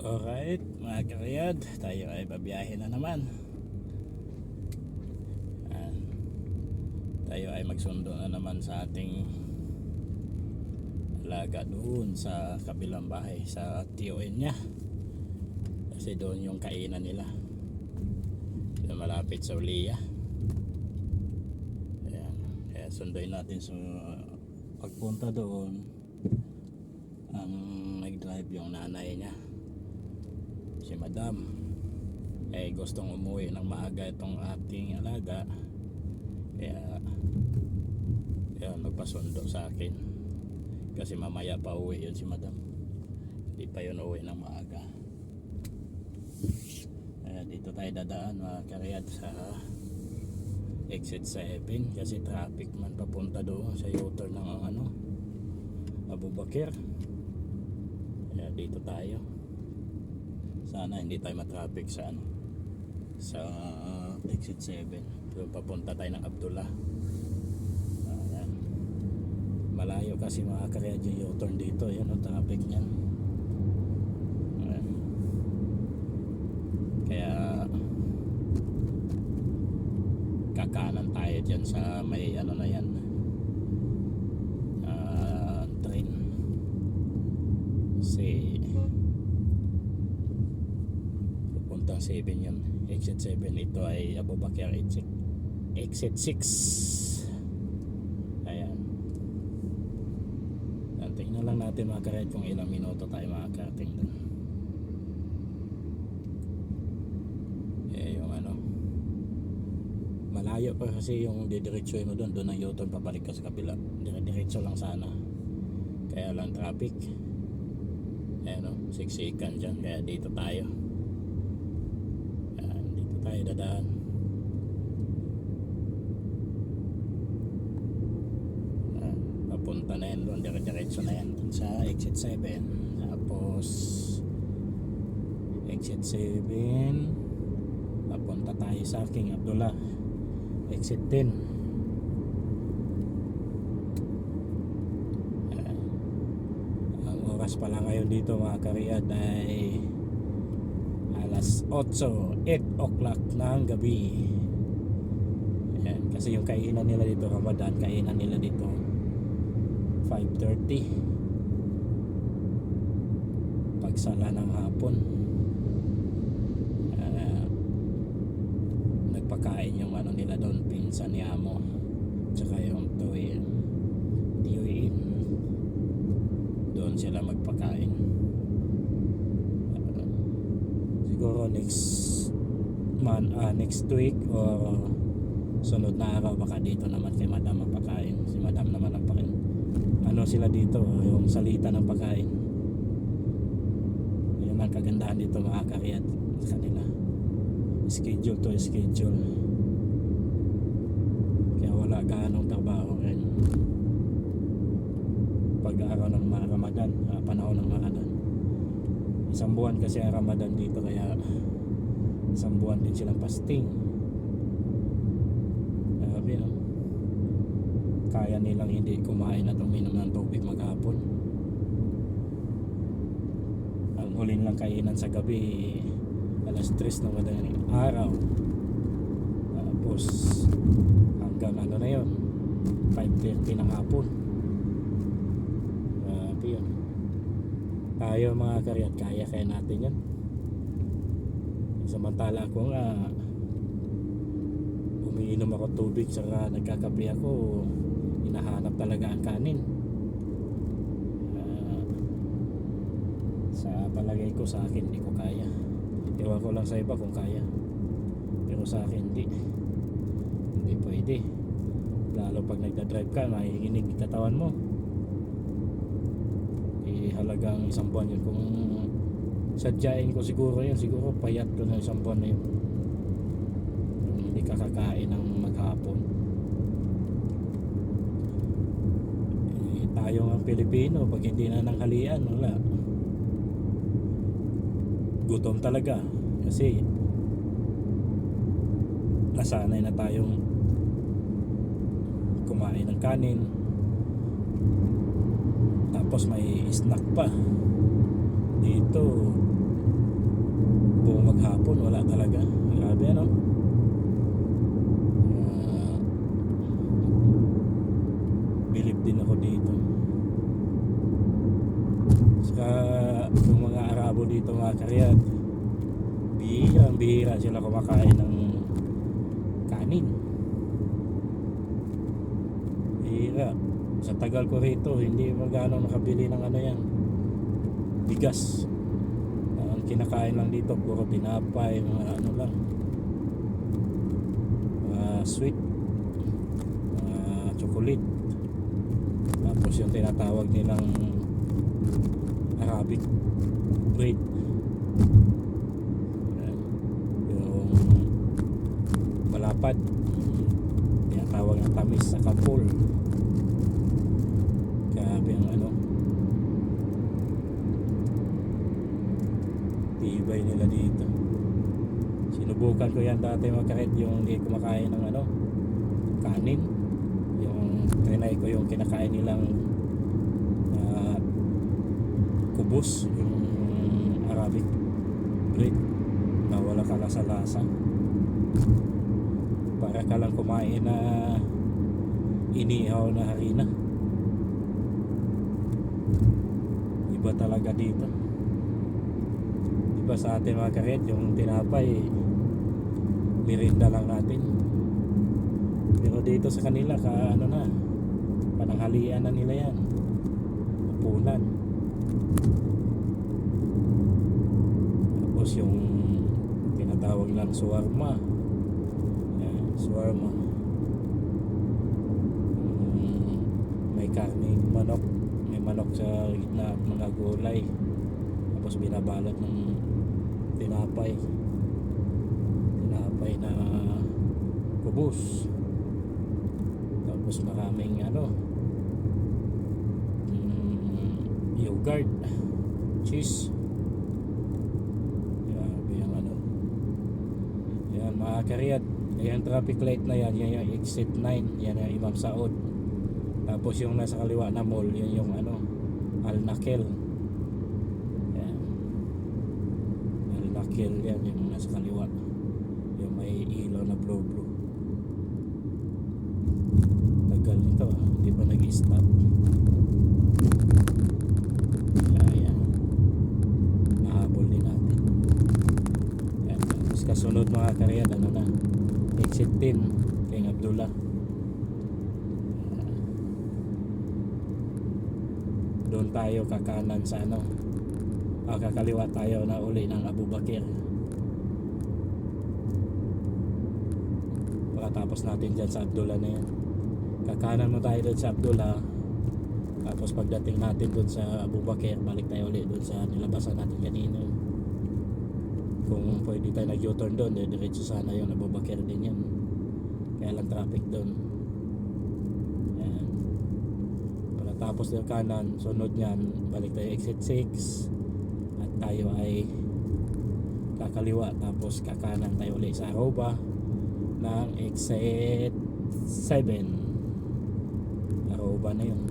Alright mga kariyad, tayo ay babiyahe na naman. Ayan. Tayo ay magsundo na naman sa ating alaga doon sa kabilang bahay, sa TON niya. Kasi doon yung kainan nila, doon malapit sa Ulia. Ayan. Kaya sunduin natin sa pagpunta doon. Ang nag-drive yung nanay niya, si Madam, ay gustong umuwi ng maaga itong ating alaga, kaya magpasundo sa akin kasi mamaya pa uwi yun si Madam, hindi pa yun uwi ng maaga. Kaya dito tayo dadaan mga kariyad sa exit 7 kasi traffic man papunta doon sa U-turn ng Abu Bakr. Kaya dito tayo. Sana hindi tayo matraffic sa sa exit 7. So, papunta tayo ng Abdullah. Ayan. Malayo kasi mga kariyad yung U-turn dito. Yan ang traffic niyan. Ayan. Kaya kakanan tayo dyan sa may na yan, train si puntang 7 yun, exit 7. Ito ay Abu Bakr exit 6. Ayan. Tingnan lang natin mga kariyad kung ilang minuto tayo makakarating doon. Yung malayo pa kasi yung didiretso mo doon ang U-turn, pabalik ka sa kabila, diretso lang sana, kaya lang traffic. Ayan siksikan dyan, kaya dito tayo. Ayan, dito tayo dadaan. Ayan, papunta na yan doon, diretso na yan doon sa exit 7. Tapos exit 7 papunta tayo sa King Abdullah, exit 10. Ang oras pala ngayon dito mga kariyad ay alas 8 o'clock ng gabi. Ayan, kasi yung kainan nila dito, Ramadan, kainan nila dito 5:30 pagsala ng hapon. Nagpakain yung nila doon, pinsan ni Amo, tsaka yung Tuin doon sila magpakain. Siguro next week or sunod na araw baka dito naman kay Madam magpakain. Si Madam naman ang sila dito, yung salita ng pagkain. Yun ang kagandahan dito mga kariyad sa kanila, schedule to schedule, kaya wala ganong trabaho rin pag araw ng Ramadan, panahon ng Ramadan. Isang buwan kasi ang Ramadan dito, kaya isang buwan din silang fasting. Kaya nilang hindi kumain at uminom ng tubig maghapon. Ang huling lang kainan sa gabi alas 3 ng madaling araw, tapos hanggang na yun 5:30 ng hapon. Yun. Tayo mga kariyat, kaya natin yan. Samantala ko nga umiinom ako tubig saka nagkakape ako, hinahanap talaga ang kanin. Sa palagay ko, sa akin hindi ko kaya. Iwan ko lang sa iba kung kaya, pero sa akin hindi pwede. Lalo pag nagdadrive ka, mahihinig yung katawan mo. Halagang isang buwan yun. Kung sadyain ko siguro yun, siguro payat ko na isang buwan na yun, kung hindi ka kakain ng maghapon. Tayo ang Pilipino, pag hindi na nanghalian, wala, gutom talaga. Kasi nasanay na tayong kumain ng kanin, tapos may snack pa. Dito maghapon wala talaga. Grabe ano. Ah, bilib din ako dito. Saka yung mga Arabo dito mga karyat, bihira sila kumakain ng kanin. Bihira. Sa tagal ko rito, hindi magano nakabili ng ano yan, bigas. Ang kinakain lang dito puro tinapay, mga ano lang, sweet, chocolate, tapos yung tinatawag nilang Arabic bread, yung malapad, tinatawag na tamis sa kapul. Grabe ang ano, tibay nila dito. Sinubukan ko yan dati mga karet, yung hindi kumakain ng ano, kanin. Yung trinay ko yung kinakain nilang kubos, yung Arabic bread na wala ka lasa-lasa, para ka lang kumain na inihaw na harina. Iba talaga dito. Diba sa atin mga karet, yung tinapay merienda lang natin, pero dito sa kanila ano na, pananghalian na nila yan, hapunan. Tapos yung tinatawag lang shawarma. Yan, shawarma. May karning manok, may manok sa gitna at mga gulay, tapos binabalot ng tinapay na kubos. Tapos maraming ano, yogurt, cheese. Grabe yung ano. Yan mga karyat, yung traffic light na yan, yan yung exit 9, yan yung Imam Saud. Tapos yung nasa kaliwa na mall, yun yung ano, Al Nakhel. Yan, Al Nakhel, yan yung nasa kaliwa, yung may ilaw na blue. Tagal nito hindi pa nag-stop. Ayan, nahabol din natin. Ayan. Tapos kasunod mga karyat, ano na, exit 10 King Abdullah. Doon tayo kakanan sa ano, kakaliwa tayo na uli ng Abu Bakr. Pagkatapos natin dyan sa Abdullah na yan, kakanan mo tayo doon sa Abdullah. Tapos pagdating natin doon sa Abu Bakr, balik tayo ulit doon sa nilabasan natin kanina. Kung pwede tayo nag-U-turn doon, diretso sana yung Abu Bakr din yan, kaya lang traffic doon. Yan. Pagkatapos ng kanan, sunod nyan, balik tayo exit 6 at tayo ay kakaliwa, tapos kakanan tayo ulit sa Aroba ng exit 7. Aroba na yun.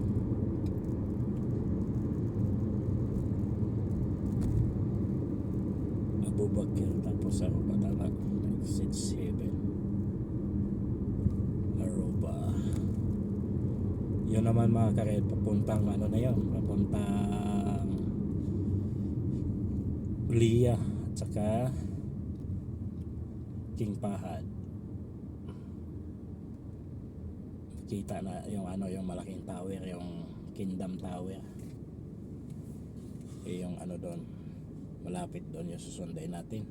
Abu Bakr, tapos Aroba tama, exit 7 Aroba. Yun naman mga karet, papuntang ano na yun, papuntang Liya at saka King Fahad. Kita na yung ano, yung malaking tower, yung Kingdom Tower. Yung ano doon, malapit doon yung susunday natin,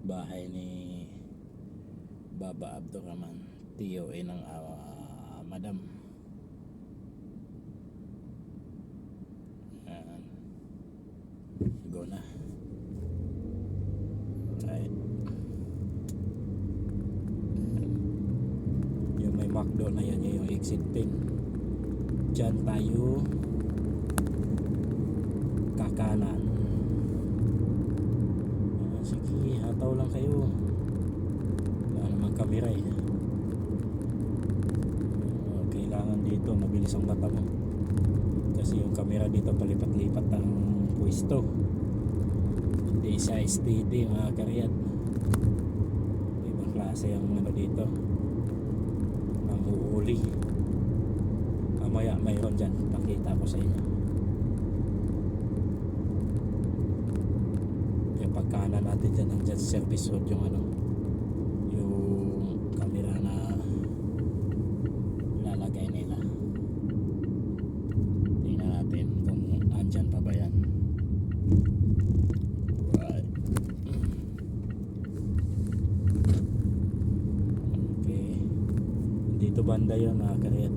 bahay ni Baba Abdurrahman, TOA ng Madam. Go na. Right. Yung may McDo na yan, yung exit 10. Diyan tayo kakanan. Sige, hataw lang kayo. Wala namang kamera eh. Kailangan dito mabilis ang mata mo, kasi yung camera dito palipat-lipat ang pwesto. Hindi Hindi siya steady mga karyat. Ibang klase ang ano dito, ang uuli. Mamaya mayroon dyan, pakita ko sa inyo. Yung pagkanan natin dyan ng jet service road, yung ano, yung camera na lalagay nila. Tingnan natin kung andyan pa ba yan. Right. Okay, dito banda yun mga karyat.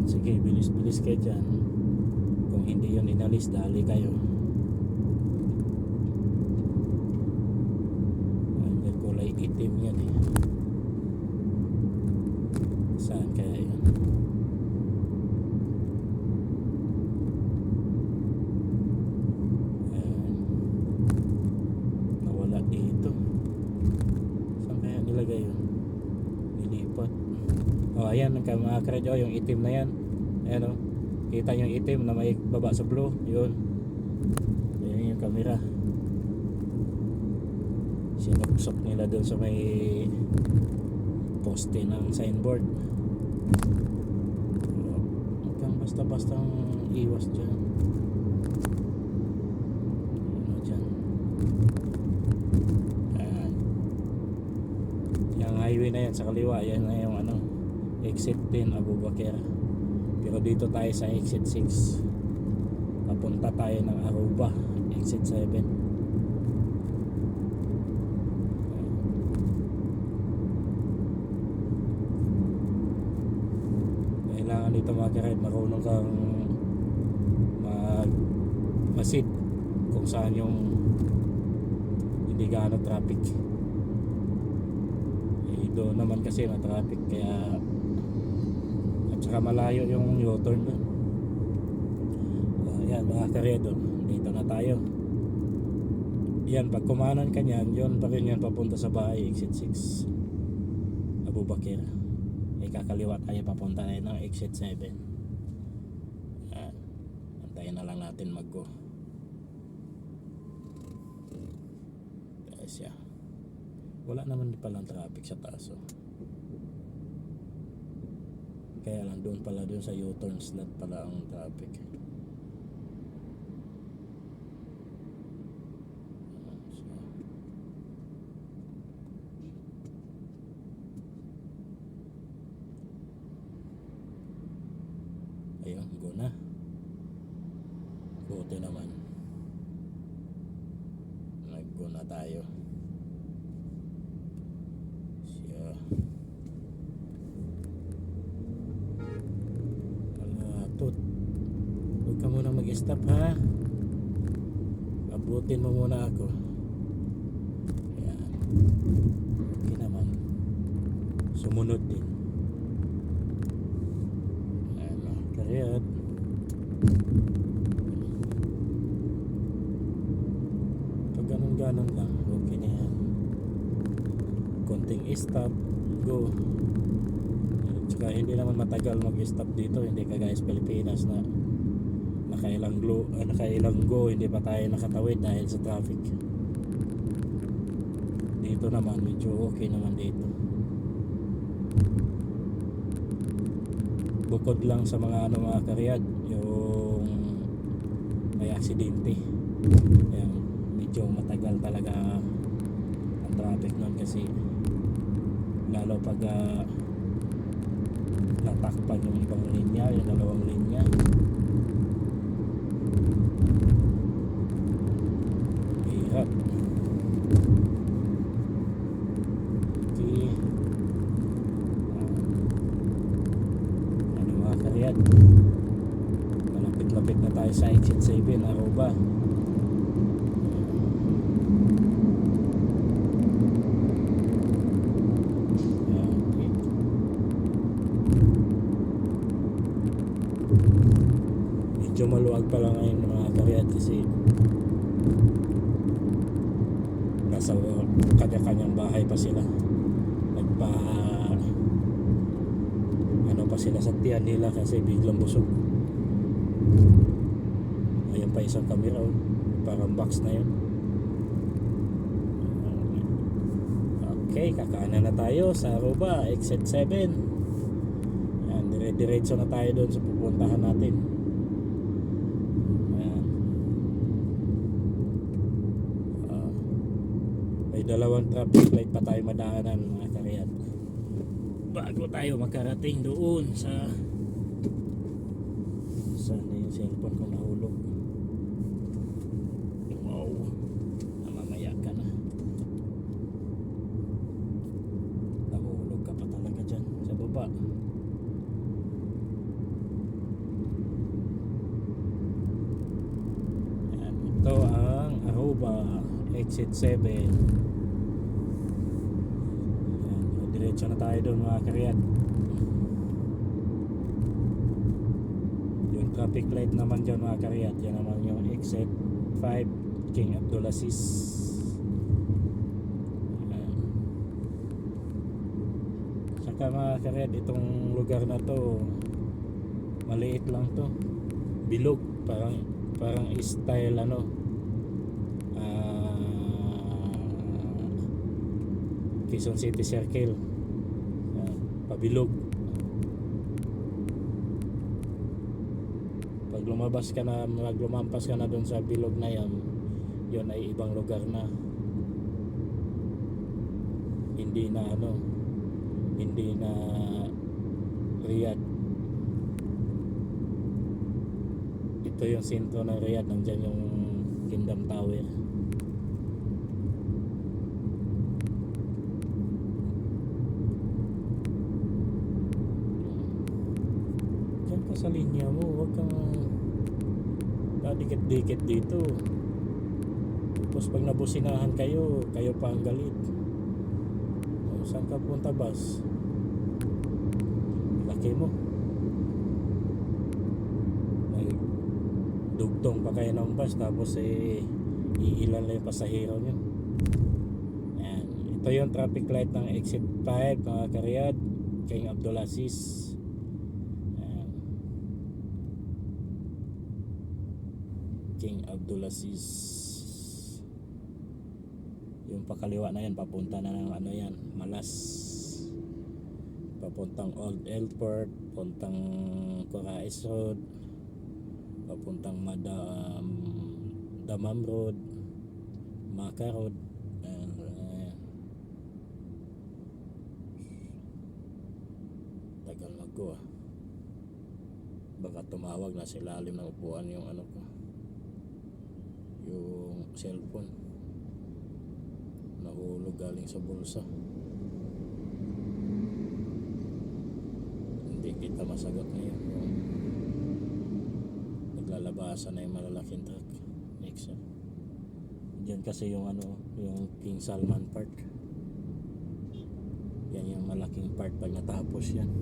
Sige, bilis-bilis kayo dyan. Kung hindi yun inalis, dali kayo. Andyan kulay itim yan eh. Saan kaya yun? Nawala dito. Saan kaya nilagay yun? Nilipat. Oh, ayan mga karadyo, yung itim na yan. Ayan o, kita yung itim na may baba sa blue. Yun, ayan yung camera. Sinuksok nila dun sa may poste ng signboard. Huwag kang basta-bastang iwas dyan. Ano dyan? Ayan. Yung highway na yan sa kaliwa, yan na yung ano, exit 10 Abubakir. Pero dito tayo sa exit 6. Papunta tayo ng Aruba, exit 7. Kailangan dito mga karet, marunong kang masid kung saan yung hindi gaano traffic. Doon naman kasi na traffic, kaya at saka malayo yung U-turn doon. Ayan mga karedo, dito na tayo. Yan, pag kumanan ka nyan, yun pa rin yan papunta sa bahay, exit 6 Abubakir. Kakaliwa tayo, papunta na yun ng exit 7. Antayin na lang natin mag-go. Tapos yan, wala naman palang traffic sa taas oh. Kaya lang doon pala, doon sa U-turn slot pala ang traffic. Ayun, go na. Buti naman, nag-go na tayo. Huwag ka muna mag-stop ha. Abutin mo muna ako. Ayan. Okay naman. Sumunod din. Ayan o, karyat. Pag ganun-ganun lang, okay na yan. Konting stop, go. Tsaka hindi naman matagal mag-stop dito, hindi kagaya sa Pilipinas na nakailang go, hindi pa tayo nakatawid dahil sa traffic. Dito naman medyo okay naman dito. Bukod lang sa mga mga karyad, yung may aksidente. Kaya medyo matagal talaga ang traffic nun, kasi lalo pag natakpan yung ibang linya, yung dalawang linya. Hirap. Okay. Ano mga karyat, malapit-lapit na tayo sa exit 7 Aruba. Medyo maluwag pa lang ngayon mga karyat, kasi nasa kanya-kanyang bahay pa sila. sila sa tiyan nila kasi biglang busog. Ayan pa isang camera, oh. Parang box na yun. Okay, kakaanan na tayo sa Aruba, exit 7. Ayan, dire-diretso na tayo doon sa pupuntahan natin. Ayan. May dalawang traffic light pa tayo madaanan, mga kariyat, bago tayo makarating doon sa saan na yung cellphone ko nahulog. Wow, namamaya ka na, nahulog ka pa talaga dyan sa baba. Ayan, ito ang Aruba exit 7. Diretso na tayo doon, mga kariyat. Yung traffic light naman dyan, mga kariyat, yan naman yung exit 5 King Abdulaziz. Saka, mga kariyat, itong lugar na to maliit lang to, bilog, parang style Quezon City Circle. Pabilog. Pag lumampas ka na doon sa bilog na yan, yun ay ibang lugar na. Hindi na Riyadh. Ito yung sentro ng Riyadh, nandiyan yung Kingdom Tower. Sa linya mo, huwag kang dikit-dikit dito. Tapos pag nabusinahan kayo pa ang galit. Saan ka punta, bus? Laki mo, may dugtong pa kayo ng bus, tapos iilan lang yung pasahero nyo. Ayan. Ito yung traffic light ng exit 5, mga kariyad, King Abdulaziz. King Abdulaziz. Yung pakaliwa na yan, papunta na ng yan, Malas, papuntang Old Airport, papuntang Corais Road, papuntang Damam Road, Maka Road. Tagal mag-go, baka tumawag na sa ilalim ng upuan yung ko, yung cellphone nahulog galing sa bulsa. Hindi kita masagot ngayon. Naglalabasan na yung malalaking truck next. Diyan kasi yung yung King Salman Park. Yan yung malaking park. Pag natapos yan,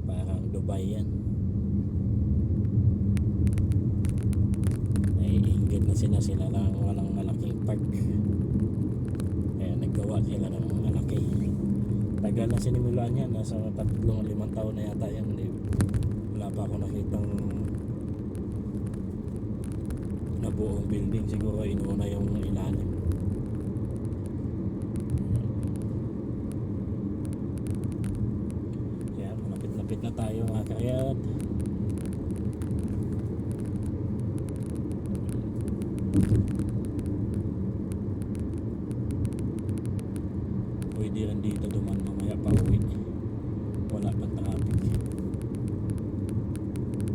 parang Dubai yan. Naiinggit na sila lang walang malaking park, kaya naggawa sila ng malaki. Tagal na sinimulan yan, nasa 3-5 taon na yata yan. Wala pa ako nakitang nabuong building. Siguro inuuna yung ilalim. Kaya malapit-lapit na tayo, mga kariyad. Pwede rin dito duman mamaya pa uwi, wala pa traffic.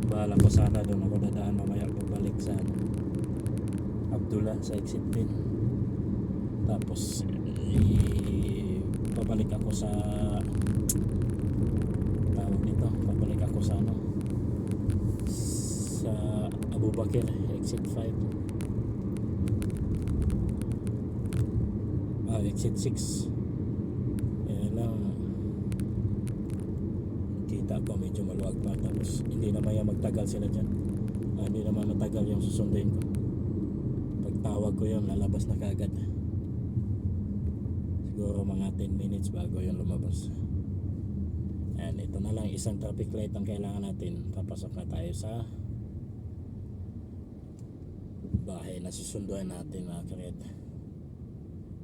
Bahala ko sana doon ako dadaan mamaya pagbalik sa Abdullah sa exit 10. Tapos pabalik ako sa tawag nito, pabalik ako sa sa Abu Bakr exit 5, exit 6. Kita ko medyo maluwag pa, tapos hindi naman yan magtagal sila dyan. Hindi naman matagal yung susunduin ko. Pag tawag ko yun, lalabas na kagad. Siguro mga 10 minutes bago yun lumabas. Yan, ito na lang isang traffic light ang kailangan natin. Papasok na tayo sa bahay na susunduan natin mga kared.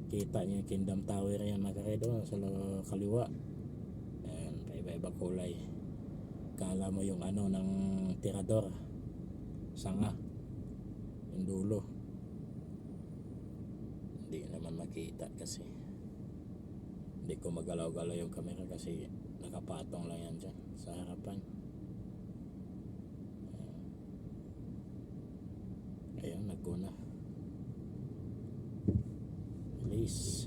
Kita nyo yung Kingdom Tower yan mga kared, sa kaliwa. Yan, iba-iba kulay. Kala mo yung ano ng tirador, sanga, yung dulo. Hindi naman makita kasi hindi ko magalaw-galaw yung camera kasi nakapatong lang yan dyan sa harapan. Ayan, nagkuna. Please,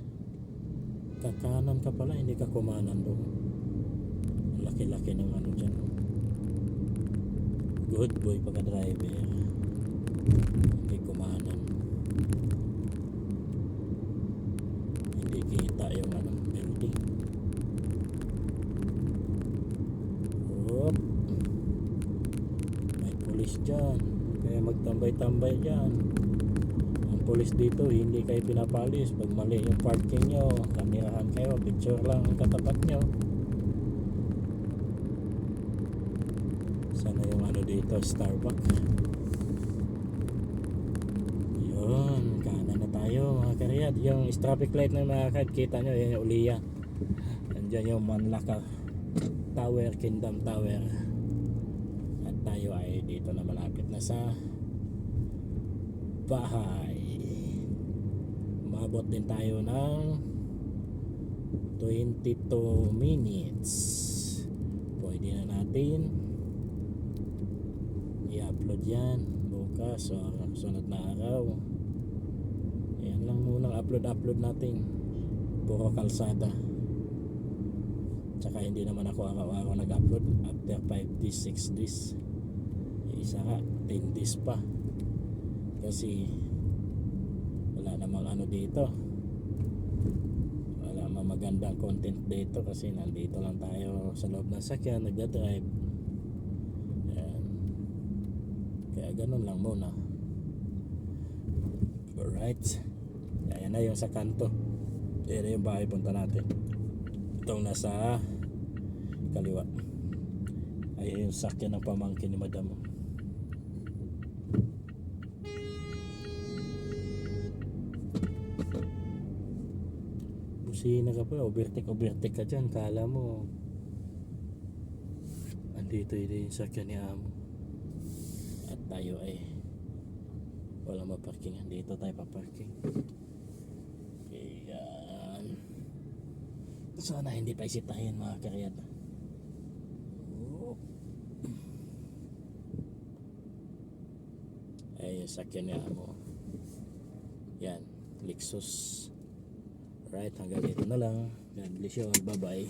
kakanan ka pala, hindi ka kumanan doon. Laki-laki ng ano dyan. Good boy pagka-driver. Hindi kumanan. Hindi kita yung ano, building. Oop. May pulis dyan. Kaya magtambay-tambay dyan. Ang pulis dito, hindi kayo pinapalis. Pag mali yung parking nyo, kamerahan kayo, picture lang ang katapat nyo. Sana yung ano dito, Starbucks. Yun, kanan na tayo mga karyad. Yung traffic light na mga karyad, kita nyo, yun yung Ulia. Andyan yung Manlaka Tower, Kingdom Tower. At tayo ay dito na malapit na sa bahay. Umabot din tayo ng 22 minutes. Pwede na natin i-upload yan bukas o sunod na araw. Yan lang munang upload natin, puro kalsada. Tsaka hindi naman ako araw-araw nag-upload. After 5 days, 6 days, isa ka 10 days pa kasi wala namang ano dito, wala namang magandang content dito kasi nandito lang tayo sa loob ng sakyan nagdadrive. Kaya ganun lang muna. Alright, ayan na yung sa kanto. Ayan na yung bahay punta natin. Itong nasa kaliwa. Ayan yung sakyan ng pamangkin ni madam. Busina ka pa, overtake ka dyan. Kala mo andito yun yung sakyan ni amo. At tayo ay walang maparkingan. Dito tayo paparking. Ayan. Sana hindi pa isitahin mga karyad. Ay, sakyan niya mo. Yan, Lexus. Right, hanggang dito na lang. God bless you all. Bye bye.